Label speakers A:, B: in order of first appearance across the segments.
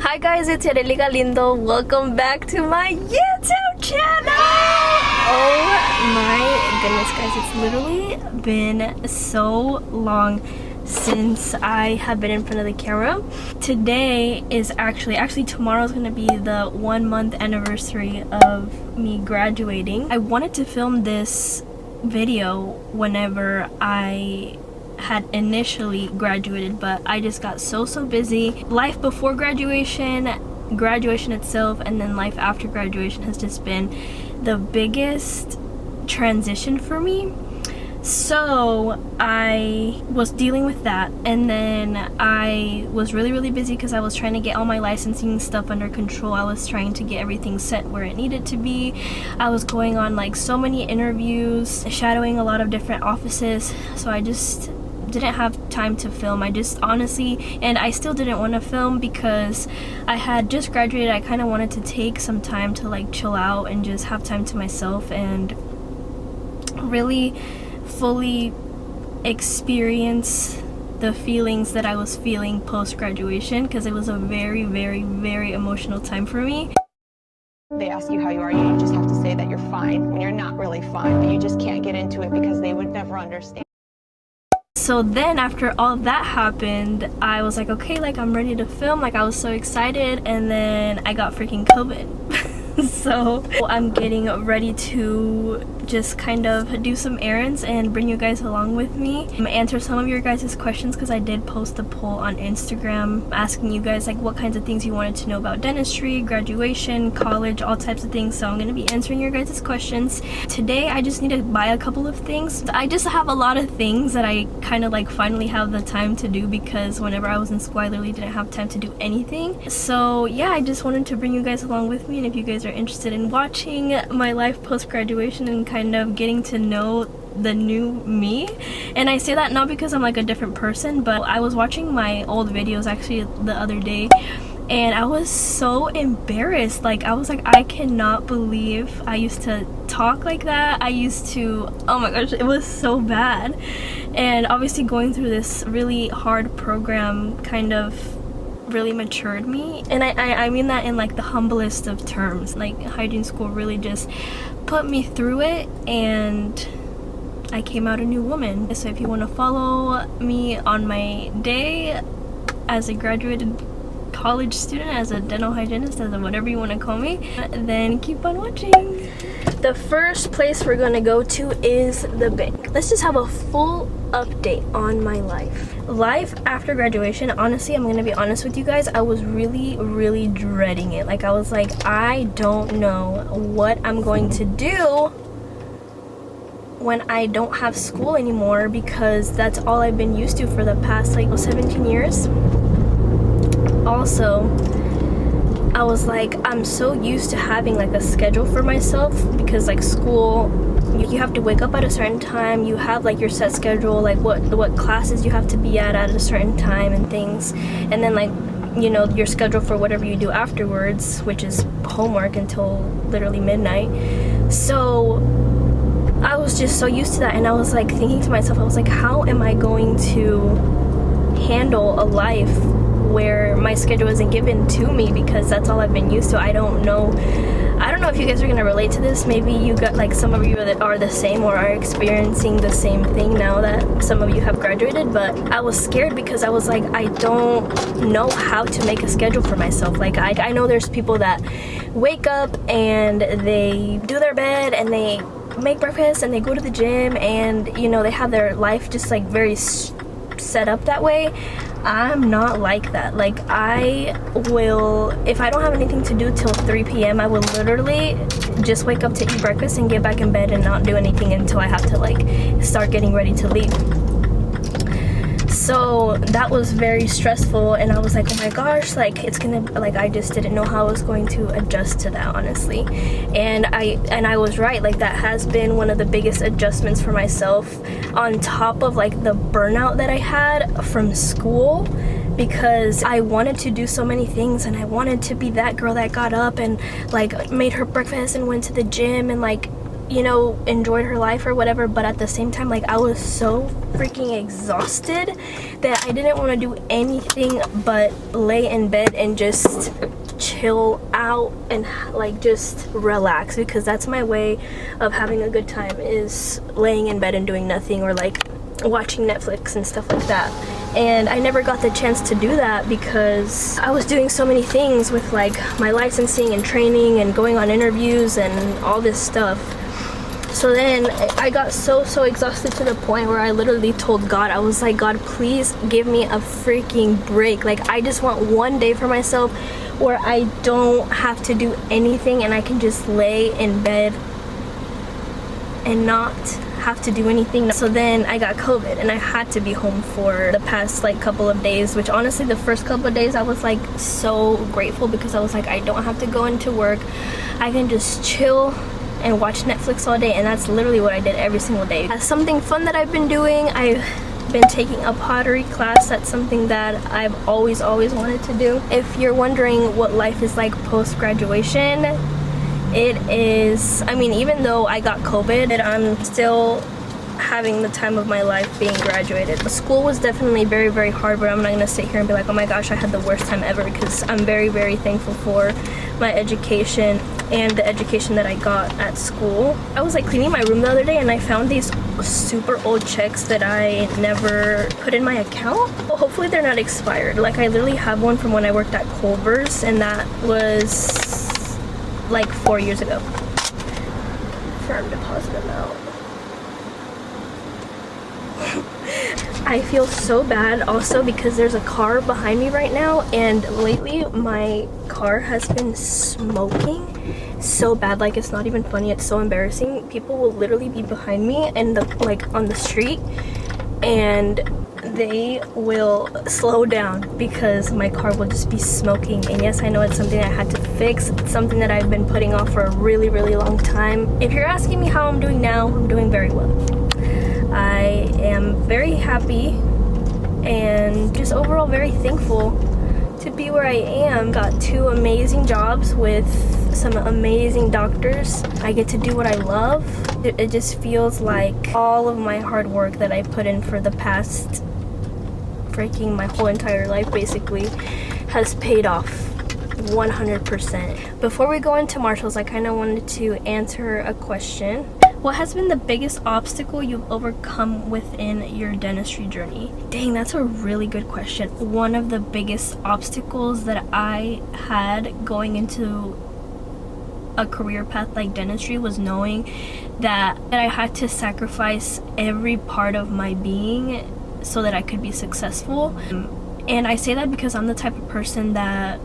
A: Hi guys, it's Ereliga Lindo. Welcome back to my YouTube channel. Oh my goodness guys, it's literally been so long since I have been in front of the camera. Today is actually tomorrow's gonna be the 1 month anniversary of me graduating. I wanted to film this video whenever I had initially graduated, but I just got so busy. Life before graduation, graduation itself, and then life after graduation has just been the biggest transition for me. So I was dealing with that, and then I was really busy because I was trying to get all my licensing stuff under control. I was trying to get everything set where it needed to be. I was going on like so many interviews, shadowing a lot of different offices, so I just didn't have time to film. I just honestly, and I still didn't want to film because I had just graduated. I kind of wanted to take some time to like chill out and just have time to myself and really fully experience the feelings that I was feeling post-graduation, because it was a very emotional time for me.
B: They ask you how you are, you just have to say that you're fine when you're not really fine, but you just can't get into it because they would never understand.
A: So then after all that happened, I was like, okay, like I'm ready to film. Like I was so excited, and then I got freaking COVID. So I'm getting ready to just kind of do some errands and bring you guys along with me. Answer some of your guys' questions, because I did post a poll on Instagram asking you guys like what kinds of things you wanted to know about dentistry, graduation, college, all types of things. So I'm going to be answering your guys' questions. Today I just need to buy a couple of things. I just have a lot of things that I kind of like finally have the time to do, because whenever I was in school I literally didn't have time to do anything. So yeah, I just wanted to bring you guys along with me, and if you guys are interested in watching my life post-graduation and kind of getting to know the new me, and I say that not because I'm like a different person, but I was watching my old videos actually the other day, and I was so embarrassed. Like I was like, I cannot believe I used to talk like that. I used to, oh my gosh, it was so bad. And obviously going through this really hard program kind of really matured me, and I mean that in like the humblest of terms. Like hygiene school really just put me through it, and I came out a new woman. So if you want to follow me on my day as a graduated college student, as a dental hygienist, as a whatever you want to call me, then keep on watching. The first place we're gonna go to is the bank. Let's just have a full update on my life after graduation. Honestly, I'm gonna be honest with you guys, I was really dreading it. Like I was like, I don't know what I'm going to do when I don't have school anymore, because that's all I've been used to for the past like 17 years. Also, I was like, I'm so used to having like a schedule for myself, because like school, you have to wake up at a certain time, you have like your set schedule, like what classes you have to be at a certain time and things, and then like, you know, your schedule for whatever you do afterwards, which is homework until literally midnight. So I was just so used to that, and I was like thinking to myself, I was like, how am I going to handle a life where my schedule isn't given to me, because that's all I've been used to. I don't know if you guys are gonna relate to this. Maybe you got like some of you that are the same or are experiencing the same thing now that some of you have graduated, but I was scared because I was like, I don't know how to make a schedule for myself. Like I know there's people that wake up and they do their bed and they make breakfast and they go to the gym, and you know, they have their life just like very set up that way. I'm not like that. Like I will, if I don't have anything to do till 3 p.m. I will literally just wake up to eat breakfast and get back in bed and not do anything until I have to like start getting ready to leave. So that was very stressful, and I was like, oh my gosh, like it's gonna, like I just didn't know how I was going to adjust to that, honestly. And I was right. Like that has been one of the biggest adjustments for myself, on top of like the burnout that I had from school, because I wanted to do so many things, and I wanted to be that girl that got up and like made her breakfast and went to the gym and like you know, enjoyed her life or whatever, but at the same time, like, I was so freaking exhausted that I didn't want to do anything but lay in bed and just chill out and like just relax, because that's my way of having a good time, is laying in bed and doing nothing, or like watching Netflix and stuff like that. And I never got the chance to do that because I was doing so many things with like my licensing and training and going on interviews and all this stuff. So then I got so exhausted to the point where I literally told God, I was like, God, please give me a freaking break. Like, I just want one day for myself where I don't have to do anything and I can just lay in bed and not have to do anything. So then I got COVID and I had to be home for the past like couple of days, which honestly the first couple of days I was like so grateful, because I was like, I don't have to go into work, I can just chill and watch Netflix all day. And that's literally what I did every single day. As something fun that I've been doing, I've been taking a pottery class. That's something that I've always wanted to do. If you're wondering what life is like post-graduation, it is, I mean, even though I got COVID, I'm still having the time of my life being graduated. The school was definitely very hard, but I'm not gonna sit here and be like, oh my gosh, I had the worst time ever, because I'm very thankful for my education and the education that I got at school. I was like cleaning my room the other day and I found these super old checks that I never put in my account. Well, hopefully they're not expired. Like, I literally have one from when I worked at Culver's, and that was like 4 years ago. Firm deposit amount. I feel so bad also because there's a car behind me right now, and lately my car has been smoking so bad, like it's not even funny, it's so embarrassing. People will literally be behind me and like on the street, and they will slow down because my car will just be smoking. And yes, I know it's something I had to fix. It's something that I've been putting off for a really long time. If you're asking me how I'm doing now, I'm doing very well. I am very happy and just overall very thankful to be where I am. Got 2 amazing jobs with some amazing doctors. I get to do what I love. It just feels like all of my hard work that I put in for the past freaking my whole entire life basically has paid off 100%. Before we go into Marshalls, I kind of wanted to answer a question. What has been the biggest obstacle you've overcome within your dentistry journey? Dang, that's a really good question. One of the biggest obstacles that I had going into a career path like dentistry was knowing that I had to sacrifice every part of my being so that I could be successful. And I say that because I'm the type of person that,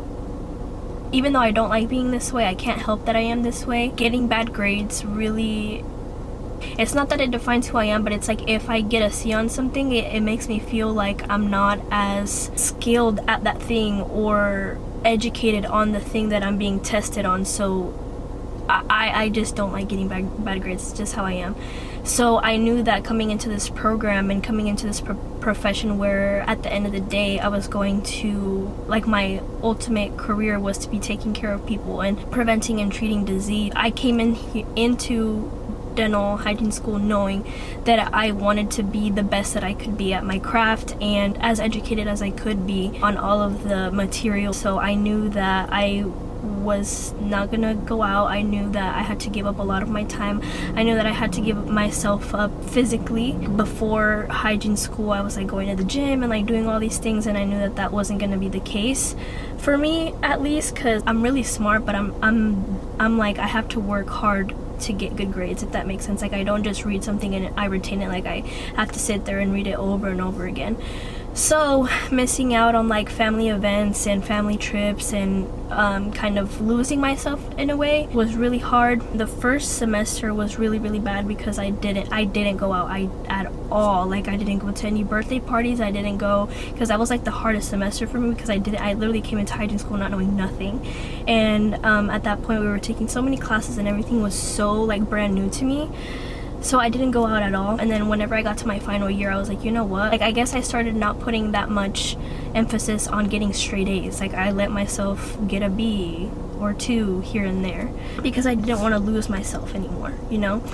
A: even though I don't like being this way, I can't help that I am this way. Getting bad grades really, it's not that it defines who I am, but it's like if I get a C on something, it makes me feel like I'm not as skilled at that thing or educated on the thing that I'm being tested on. So I just don't like getting bad grades. It's just how I am. So I knew that coming into this program and coming into this profession where at the end of the day I was going to, like, my ultimate career was to be taking care of people and preventing and treating disease. I came into dental hygiene school knowing that I wanted to be the best that I could be at my craft and as educated as I could be on all of the materials. So I knew that I was not gonna go out. I knew that I had to give up a lot of my time. I knew that I had to give myself up physically. Before hygiene school, I was like going to the gym and like doing all these things, and I knew that that wasn't gonna be the case for me, at least, because I'm really smart, but I'm like, I have to work hard to get good grades, if that makes sense. Like, I don't just read something and I retain it. Like, I have to sit there and read it over and over again. So missing out on like family events and family trips and kind of losing myself in a way was really hard. The first semester was really bad because I didn't go out at all. Like, I didn't go to any birthday parties. I didn't go, because that was like the hardest semester for me, because I literally came into hygiene school not knowing nothing. And at that point we were taking so many classes and everything was so like brand new to me. So I didn't go out at all. And then whenever I got to my final year, I was like, you know what? Like, I guess I started not putting that much emphasis on getting straight A's. Like, I let myself get a B or 2 here and there because I didn't want to lose myself anymore, you know?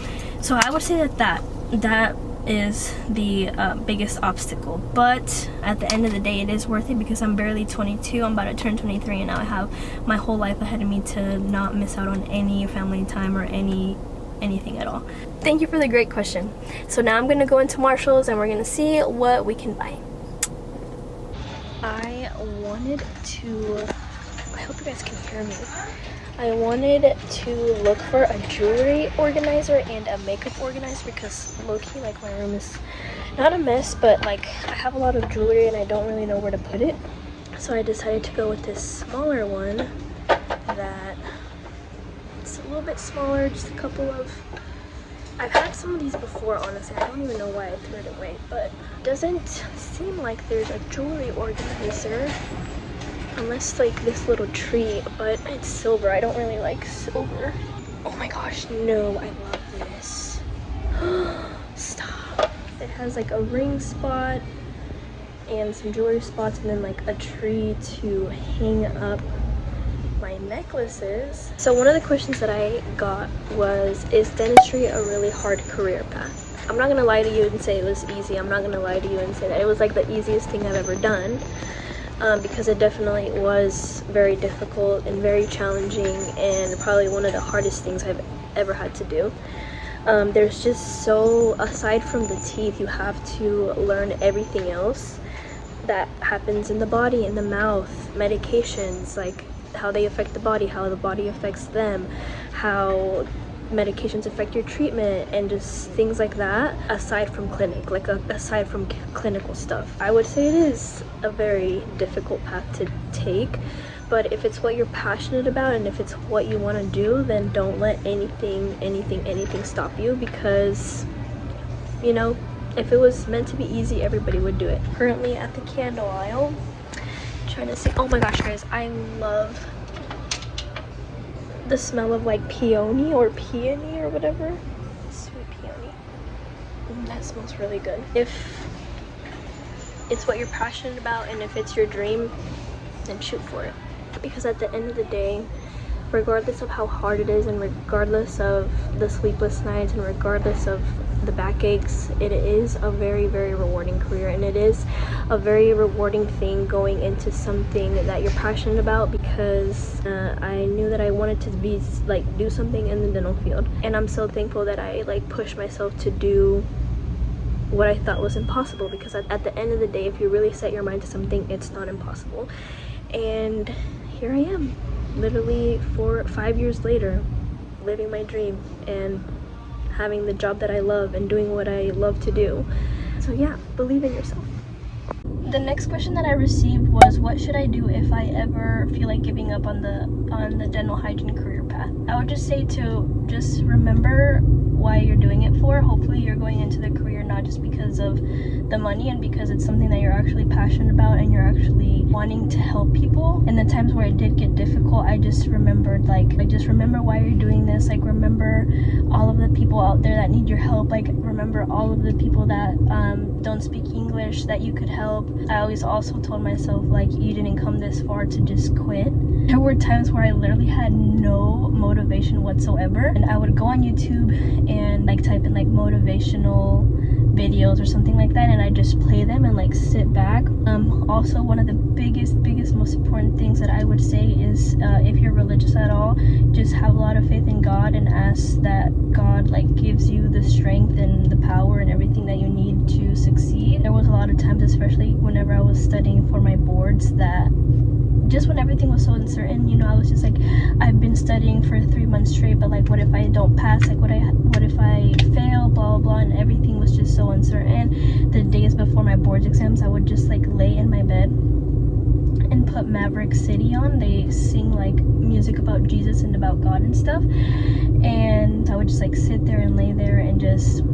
A: So I would say that is the biggest obstacle. But at the end of the day, it is worth it because I'm barely 22. I'm about to turn 23, and now I have my whole life ahead of me to not miss out on any family time or anything at all. Thank you for the great question. So now I'm gonna go into Marshall's and we're gonna see what we can buy. I wanted to, I hope you guys can hear me. I wanted to look for a jewelry organizer and a makeup organizer because low-key, like, my room is not a mess, but like I have a lot of jewelry and I don't really know where to put it. So I decided to go with this smaller one that it's a little bit smaller, just a couple of, I've had some of these before, honestly. I don't even know why I threw it away, but it doesn't seem like there's a jewelry organizer unless like this little tree, but it's silver. I don't really like silver. Oh my gosh, no, I love this. Stop. It has like a ring spot and some jewelry spots and then like a tree to hang up my necklaces. So one of the questions that I got was, is dentistry a really hard career path? I'm not gonna lie to you and say it was easy. I'm not gonna lie to you and say that it was like the easiest thing I've ever done, because it definitely was very difficult and very challenging and probably one of the hardest things I've ever had to do. There's just so, aside from the teeth, you have to learn everything else that happens in the body, in the mouth, medications, like how they affect the body, how the body affects them, how medications affect your treatment, and just things like that, aside from clinic, like aside from clinical stuff. I would say it is a very difficult path to take, but if it's what you're passionate about and if it's what you want to do, then don't let anything stop you, because, you know, if it was meant to be easy, everybody would do it. Currently at the candle aisle, trying to see, oh my gosh guys, I love the smell of like peony or whatever. Sweet peony. That smells really good. If it's what you're passionate about and if it's your dream, then shoot for it. Because at the end of the day, regardless of how hard it is and regardless of the sleepless nights and regardless of the backaches, it is a very, very rewarding career, and it is a very rewarding thing going into something that you're passionate about, because I knew that I wanted to be like do something in the dental field, and I'm so thankful that I like pushed myself to do what I thought was impossible, because at the end of the day, if you really set your mind to something, it's not impossible. And here I am, literally 4 or 5 years later, living my dream and having the job that I love and doing what I love to do. So yeah, believe in yourself. The next question that I received was, what should I do if I ever feel like giving up on the dental hygiene career path? I would just say to just remember why you're doing it for. Hopefully you're going into the career not just because of the money and because it's something that you're actually passionate about and you're actually wanting to help people. And the times where it did get difficult, I just remembered, like just remember why you're doing this. Like, remember all of the people out there that need your help. Like, remember all of the people that don't speak English that you could help. I always also told myself, like, you didn't come this far to just quit. There were times where I literally had no motivation whatsoever, and I would go on YouTube and like type in like motivational videos or something like that, and I just play them and like sit back. Also, one of the biggest most important things that I would say is, if you're religious at all, just have a lot of faith in God and ask that God like gives you the strength and the power and everything that you need to succeed. There was a lot of times, especially whenever I was studying for my boards, that just when everything was so uncertain, you know, I was just like, I've been studying for 3 months straight, but like, what if I don't pass? Like, what if I fail? Blah, blah, blah. And everything was just so uncertain. The days before my boards exams, I would just like lay in my bed and put Maverick City on. They sing like music about Jesus and about God and stuff. And I would just like sit there and lay there and just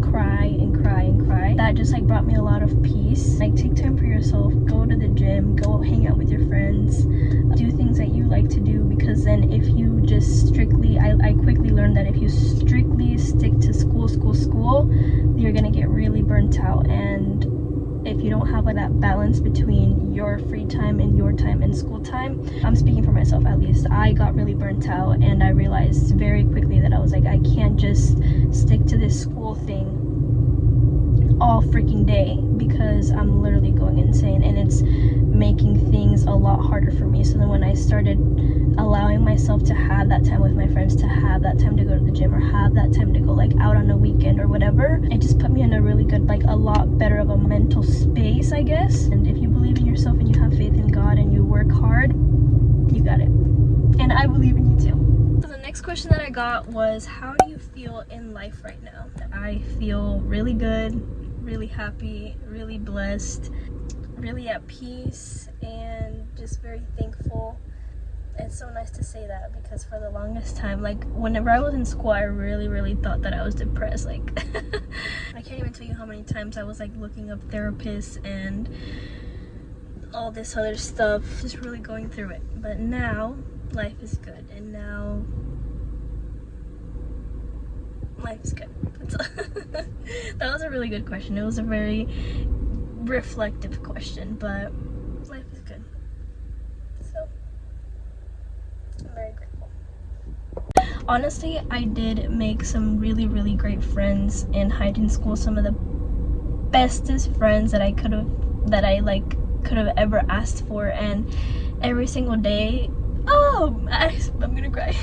A: cry and cry and cry. That just like brought me a lot of peace. Like, take time for yourself, go to the gym, go hang out with your friends, do things that you like to do, because then then if you just strictly, I quickly learned that if you strictly stick to school, you're gonna get really burnt out. And if you don't have like that balance between your free time and your time and school time, I'm speaking for myself at least, I got really burnt out, and I realized very quickly that I was like, I can't just stick to this school thing all freaking day, because I'm literally going insane and it's making things a lot harder for me. So then when I started allowing myself to have that time with my friends, to have that time to go to the gym, or have that time to go like out on a weekend or whatever, it just put me in a really good, like a lot better of a mental space, I guess. And if you believe in yourself and you have faith in God and you work hard, you got it. And I believe in you too. So the next question that I got was, how do you feel in life right now? I feel really good, really happy, really blessed, really at peace, and just very thankful. It's so nice to say that, because for the longest time, like whenever I was in school, I really thought that I was depressed. Like I can't even tell you how many times I was like looking up therapists and all this other stuff, just really going through it. But now life is good, and now life is good. That was a really good question. It was a very reflective question, but life is good. So I'm very grateful. Honestly, I did make some really great friends in hygiene school. Some of the bestest friends that I could have ever asked for, and every single day, I'm gonna cry.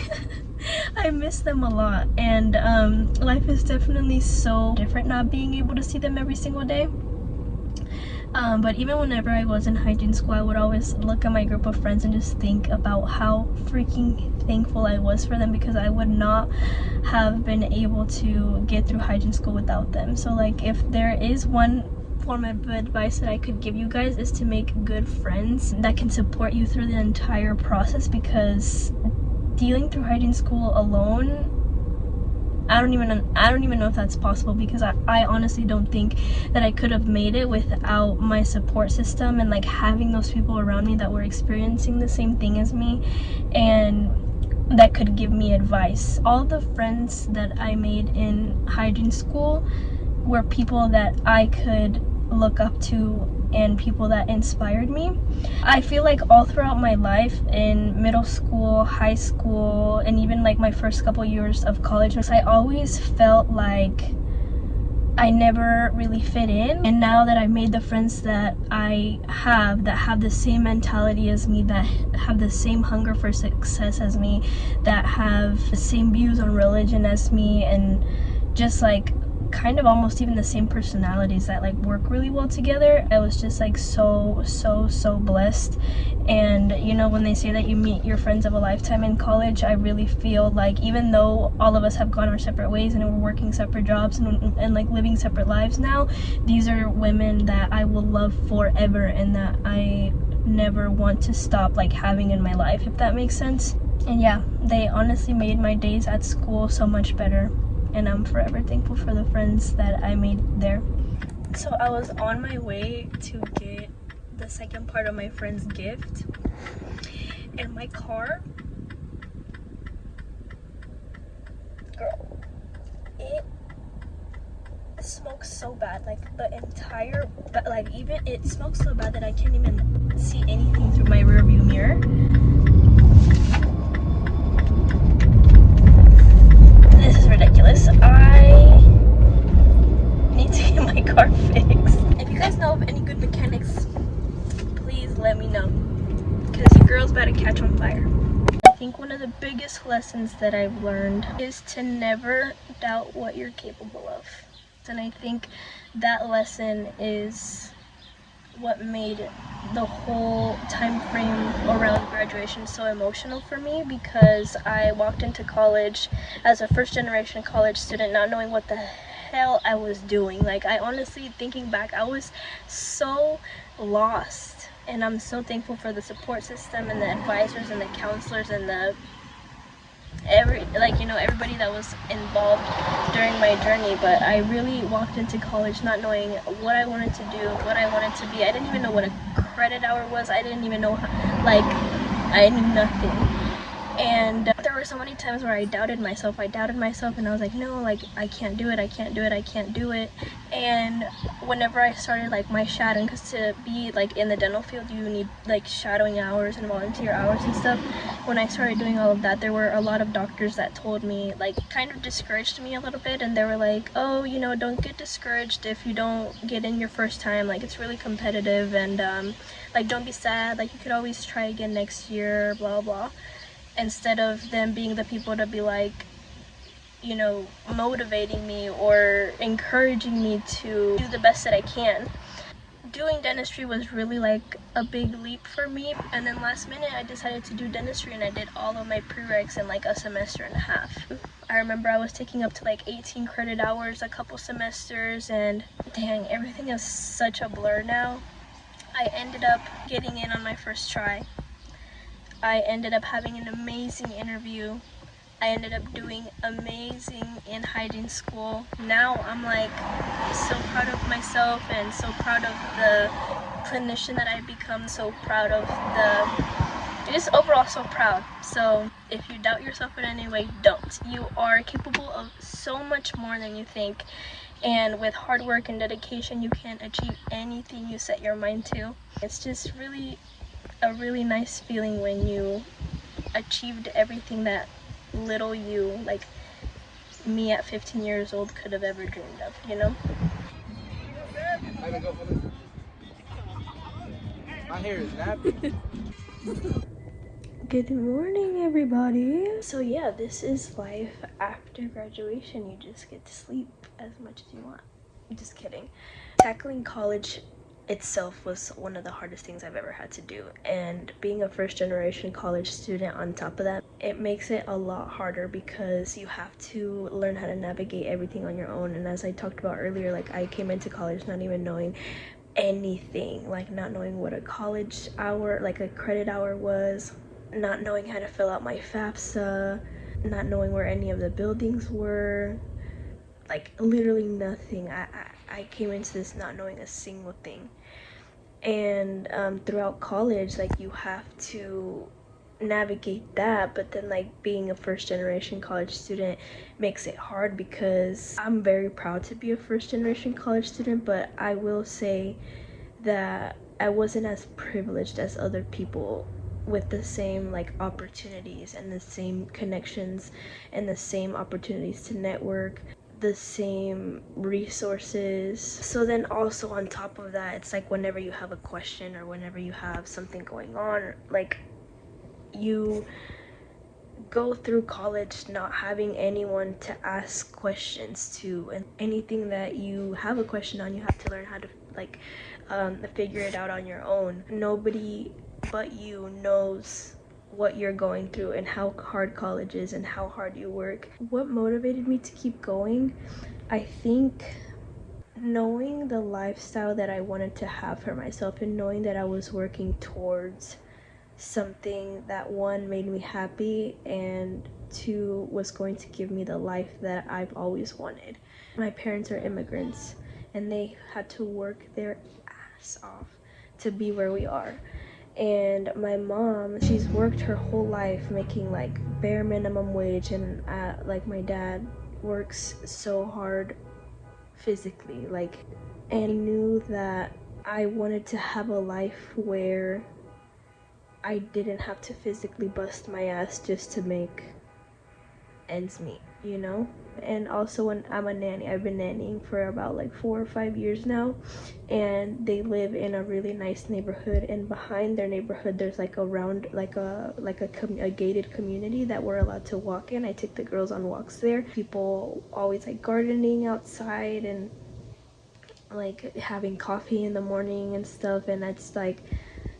A: I miss them a lot, and life is definitely so different not being able to see them every single day. But even whenever I was in hygiene school, I would always look at my group of friends and just think about how freaking thankful I was for them, because I would not have been able to get through hygiene school without them. So like, if there is one form of advice that I could give you guys, is to make good friends that can support you through the entire process, because dealing through hygiene school alone, I don't even know if that's possible, because I honestly don't think that I could have made it without my support system and like having those people around me that were experiencing the same thing as me and that could give me advice. All the friends that I made in hygiene school were people that I could look up to and people that inspired me. I feel like all throughout my life, in middle school, high school, and even like my first couple years of college, I always felt like I never really fit in. And now that I've made the friends that I have, that have the same mentality as me, that have the same hunger for success as me, that have the same views on religion as me, and just like kind of almost even the same personalities that like work really well together, I was just like so blessed. And you know, when they say that you meet your friends of a lifetime in college, I really feel like even though all of us have gone our separate ways and we're working separate jobs and like living separate lives now, these are women that I will love forever and that I never want to stop like having in my life, if that makes sense. And yeah, they honestly made my days at school so much better, and I'm forever thankful for the friends that I made there. So I was on my way to get the second part of my friend's gift, and my car, girl, it smokes so bad, like the entire, like even it smokes so bad that I can't even see anything through my rear view mirror. This is ridiculous. I need to get my car fixed. If you guys know of any good mechanics, please let me know, because your girl's about to catch on fire. I think one of the biggest lessons that I've learned is to never doubt what you're capable of. And I think that lesson is what made the whole time frame around graduation so emotional for me, because I walked into college as a first generation college student not knowing what the hell I was doing. Like, I honestly, thinking back, I was so lost, and I'm so thankful for the support system and the advisors and the counselors and the everybody that was involved during my journey. But I really walked into college not knowing what I wanted to do, what I wanted to be. I didn't even know what a credit hour was. I didn't even know, like, I knew nothing. And there were so many times where I doubted myself and I was like, no, like I can't do it, I can't do it, I can't do it. And whenever I started like my shadowing, because to be like in the dental field you need like shadowing hours and volunteer hours and stuff, when I started doing all of that, there were a lot of doctors that told me, like kind of discouraged me a little bit, and they were like, oh, you know, don't get discouraged if you don't get in your first time, like it's really competitive, and like don't be sad, like you could always try again next year, blah blah. Instead of them being the people to be like, you know, motivating me or encouraging me to do the best that I can. Doing dentistry was really like a big leap for me, and then last minute I decided to do dentistry and I did all of my prereqs in like a semester and a half. I remember I was taking up to like 18 credit hours a couple semesters, and dang, everything is such a blur now. I ended up getting in on my first try. I ended up having an amazing interview. I ended up doing amazing in hygiene school. Now I'm like so proud of myself and so proud of the clinician that I've become, so proud of just overall so proud. So if you doubt yourself in any way, don't. You are capable of so much more than you think. And with hard work and dedication, you can achieve anything you set your mind to. It's just really a really nice feeling when you achieved everything that little you, like me at 15 years old, could have ever dreamed of, you know?
C: My hair is nappy.
A: Good morning, everybody. So yeah, this is life after graduation. You just get to sleep as much as you want. Just kidding. Tackling college itself was one of the hardest things I've ever had to do, and being a first generation college student on top of that, it makes it a lot harder because you have to learn how to navigate everything on your own. And as I talked about earlier, like I came into college not even knowing anything, like not knowing what a college hour, like a credit hour was, not knowing how to fill out my FAFSA, not knowing where any of the buildings were, like literally nothing. I came into this not knowing a single thing. And throughout college, like you have to navigate that, but then like being a first generation college student makes it hard, because I'm very proud to be a first generation college student, but I will say that I wasn't as privileged as other people with the same like opportunities and the same connections and the same opportunities to network, the same resources. So then also on top of that, it's like whenever you have a question or whenever you have something going on, like you go through college not having anyone to ask questions to, and anything that you have a question on, you have to learn how to like figure it out on your own. Nobody but you knows what you're going through and how hard college is and how hard you work. What motivated me to keep going? I think knowing the lifestyle that I wanted to have for myself, and knowing that I was working towards something that, one, made me happy, and two, was going to give me the life that I've always wanted. My parents are immigrants and they had to work their ass off to be where we are. And my mom, she's worked her whole life making like bare minimum wage, and like my dad works so hard physically, like, and I knew that I wanted to have a life where I didn't have to physically bust my ass just to make ends meet, you know? And also, when I'm a nanny, I've been nannying for about like 4 or 5 years now, and they live in a really nice neighborhood, and behind their neighborhood there's like a gated community that we're allowed to walk in. I take the girls on walks there. People always like gardening outside and like having coffee in the morning and stuff, and it's like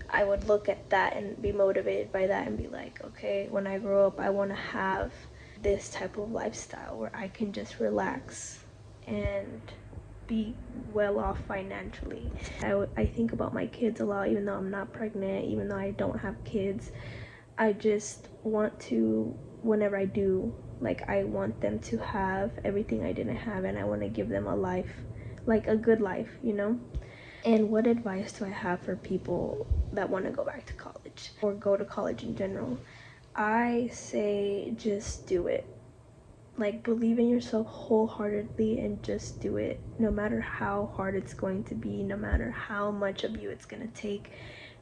A: I would look at that and be motivated by that and be like, okay, when I grow up, I want to have this type of lifestyle where I can just relax and be well off financially. I think about my kids a lot, even though I'm not pregnant, even though I don't have kids. I just want to, whenever I do, like I want them to have everything I didn't have, and I want to give them a life, like a good life, you know? And what advice do I have for people that want to go back to college or go to college in general? I say just do it. Like, believe in yourself wholeheartedly and just do it. No matter how hard it's going to be, no matter how much of you it's going to take,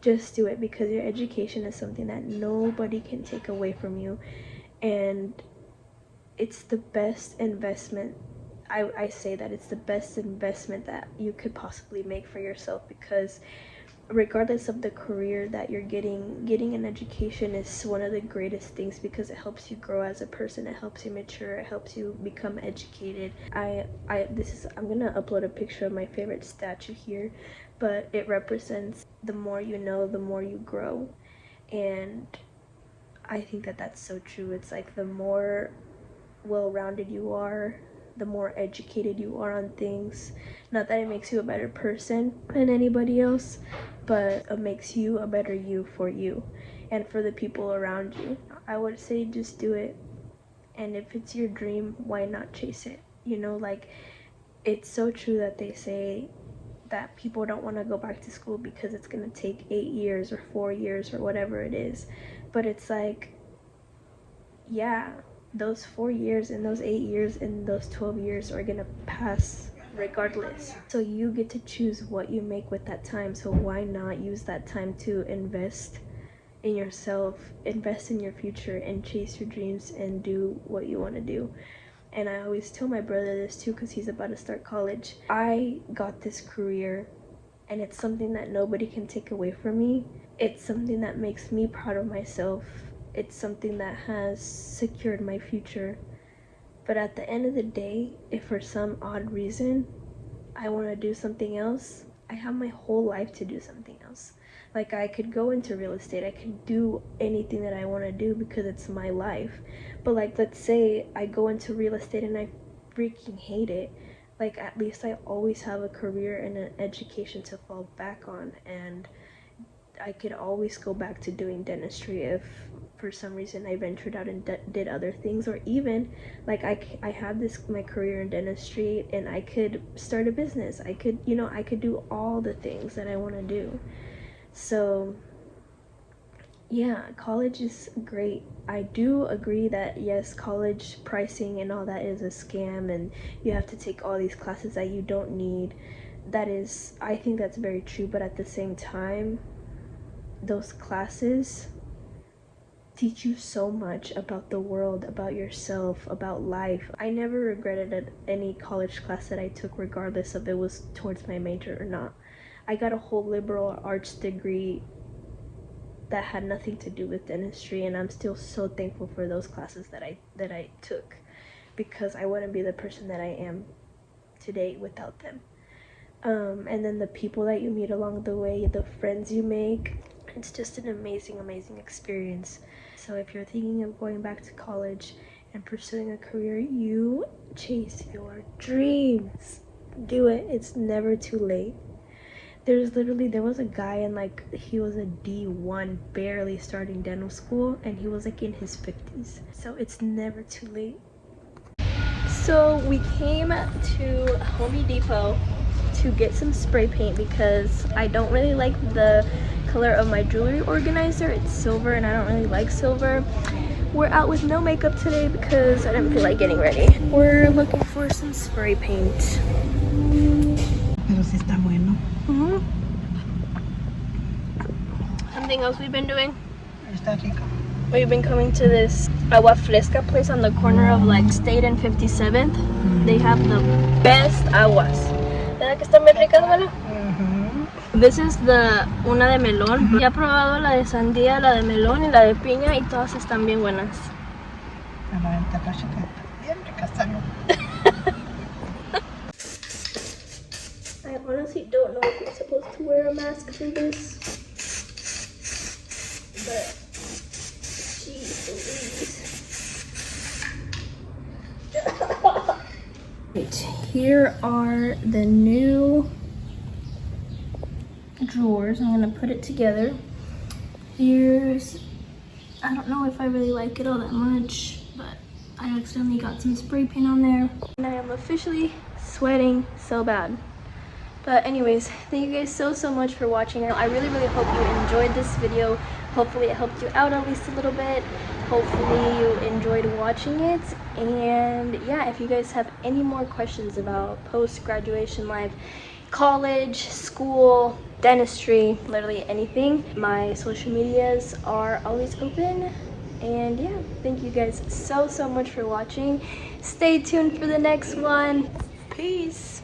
A: just do it, because your education is something that nobody can take away from you. And it's the best investment. I say that it's the best investment that you could possibly make for yourself, because regardless of the career that you're getting an education is one of the greatest things, because it helps you grow as a person, it helps you mature, it helps you become educated. I'm gonna upload a picture of my favorite statue here, but it represents the more you know, the more you grow. And I think that that's so true. It's like the more well-rounded you are, the more educated you are on things. Not that it makes you a better person than anybody else, but it makes you a better you for you and for the people around you. I would say just do it. And if it's your dream, why not chase it? You know, like, it's so true that they say that people don't want to go back to school because it's going to take 8 years or 4 years or whatever it is. But it's like, yeah, those 4 years and those 8 years and those 12 years are gonna pass regardless. So you get to choose what you make with that time. So why not use that time to invest in yourself, invest in your future, and chase your dreams and do what you want to do. And I always tell my brother this too, because he's about to start college. I got this career, and it's something that nobody can take away from me. It's something that makes me proud of myself. It's something that has secured my future. But at the end of the day, if for some odd reason I want to do something else, I have my whole life to do something else. Like, I could go into real estate, I could do anything that I want to do because it's my life. But like, let's say I go into real estate and I freaking hate it. Like, at least I always have a career and an education to fall back on, and I could always go back to doing dentistry if for some reason I ventured out and did other things. Or even like, I have my career in dentistry, and I could start a business. I could, I could do all the things that I want to do. So yeah, college is great. I do agree that yes, college pricing and all that is a scam, and you have to take all these classes that you don't need. I think that's very true, but at the same time, those classes teach you so much about the world, about yourself, about life. I never regretted any college class that I took, regardless of it was towards my major or not. I got a whole liberal arts degree that had nothing to do with dentistry, and I'm still so thankful for those classes that I took, because I wouldn't be the person that I am today without them. And then the people that you meet along the way, the friends you make, it's just an amazing experience. So if you're thinking of going back to college and pursuing a career, you chase your dreams. Do it. It's never too late. There was a guy, and like, he was a D1, barely starting dental school, and he was like in his 50s. So it's never too late. So we came to Home Depot to get some spray paint, because I don't really like the color of my jewelry organizer. It's silver, and I don't really like silver. We're out with no makeup today because I didn't feel like getting ready. We're looking for some spray paint.
D: Pero sí está bueno.
A: Something else we've been doing?
D: Está rico.
A: We've been coming to this agua fresca place on the corner of like State and 57th. They have the best aguas. ¿Verdad que están bien ricas, abuela? This is una de melón. Ya he probado la de sandía, la de melón y la de piña, y todas están bien buenas.
D: Bien ricas están.
A: I honestly don't know if you're supposed to wear a mask for this, but jeez Louise. Right, here are the new drawers. I'm gonna put it together. I don't know if I really like it all that much, but I accidentally got some spray paint on there, and I am officially sweating so bad. But anyways, thank you guys so much for watching. I really hope you enjoyed this video. Hopefully it helped you out at least a little bit. Hopefully you enjoyed watching it. And yeah, if you guys have any more questions about post-graduation life, college, school, dentistry, literally anything, my social medias are always open. And yeah, thank you guys so much for watching. Stay tuned for the next one. Peace.